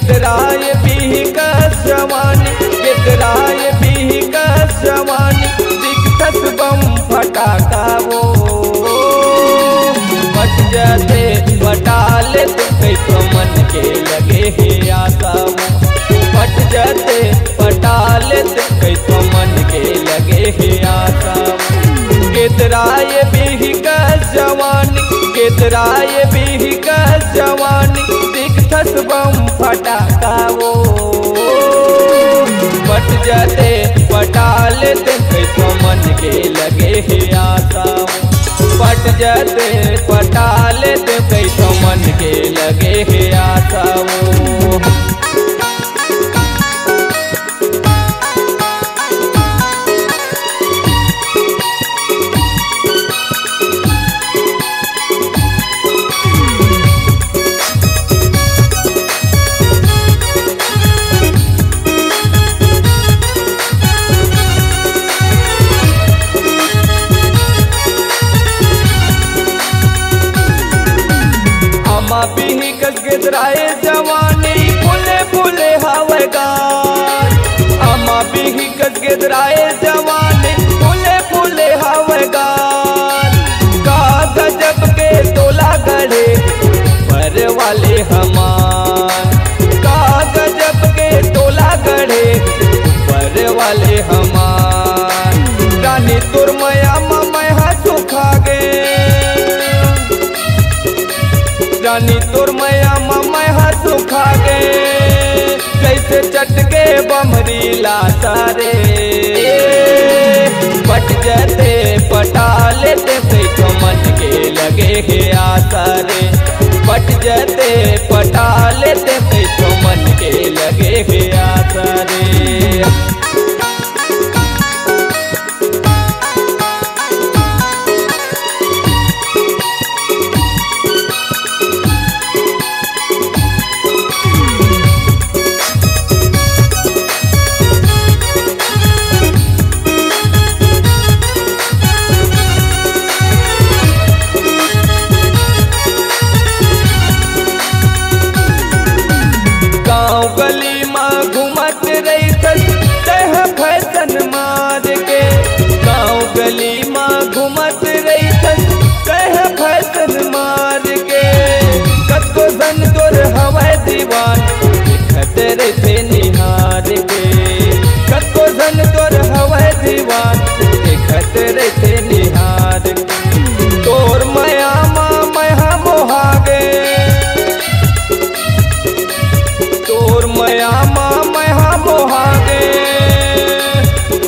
गिदराए भी का जवानी, गिदराए भी का जवानी, दिखत बम फटाका वो फट जाते फटा लेते कैसो मन के लगे है आशा वो फट जाते फटा लेते कैसो मन के लगे है आशा वो। गिदराए भी का जवानी, गिदराए भी का जवानी, दिखत बम फटाका वो फट जाते फटा लेते कैसो मन के लगे है आशा वो फट जाते फटा लेते कैसो मन के लगे है आशा वो। भी कस गिदराए जवानी फुले फुले हवे गान, अम्मा भी कस गिदराए जवानी फुले फुले हवे गान। का गजब के तोला गढ़े पर वाले हमान, का गजब के तोला गढ़े पर वाले हमान। रानी तुरमया ममया सुखा गे, रानी तुरमया ममया सुखा गे, कैसे चटके बमरी लाता रे फट जाते फटा लेते कैसो मन के लगे है आशा रे फट जाते फटा लेते कैसो मन के लगे है आशा रे। गली माँ घूमत रही तह फैशन मार के, गाँव गली माँ घूमत रही तह फैशन मार के। कतो सन तोर हवाई दीवान दिखत रहे निहार के, कतो सन तोर हवाई दीवान दिखत रहे निहार के। तोर मया माँ मया मोहागे, तोर मया माँ मया मोहागे,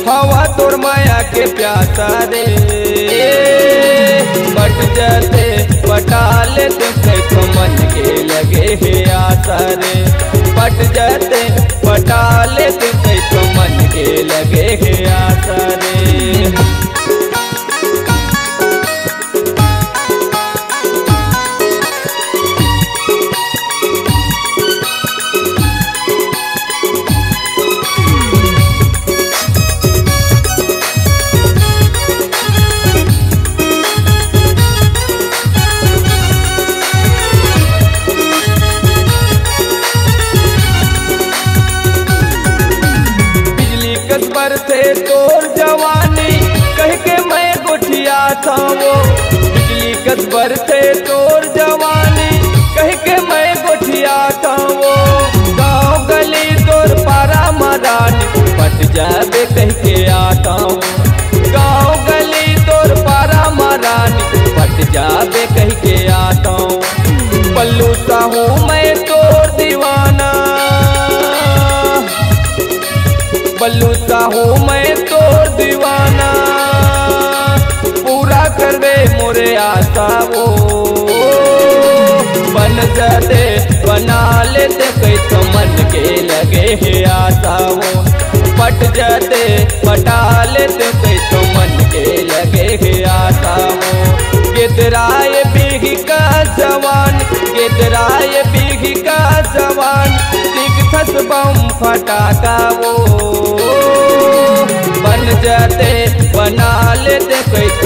हवा तोर माया के प्यासा रे फट जाते फटा लेते कैसो मन के लगे है आशा रे फट जाते फटा लेते कैसो मन के लगे है आशा रे। से तोर जवानी कह के मैं गोठिया था वो, बिजली कसबर से तोर जवानी कह के मैं गोठिया था वो। गाँव गली तोर पारा मरानी फट जाबे कह के आता हूँ, गाँव गली तोर पारा मरानी फट जाबे कह के आता हूँ। पल्लू साहू मैं तोर दीवाना, पल्लू साहू मैं तोर दीवाना, पूरा कर दे मोरे आशा वो बन जाते बना लेते कैसो मन के लगे है आशा वो फट जाते फटा लेते कैसो मन के लगे है आशा वो। गिदराए भी का जवान, गिदराए भी का जवान, दिखत बम फटाका वो बन जाते बना लेते कैसो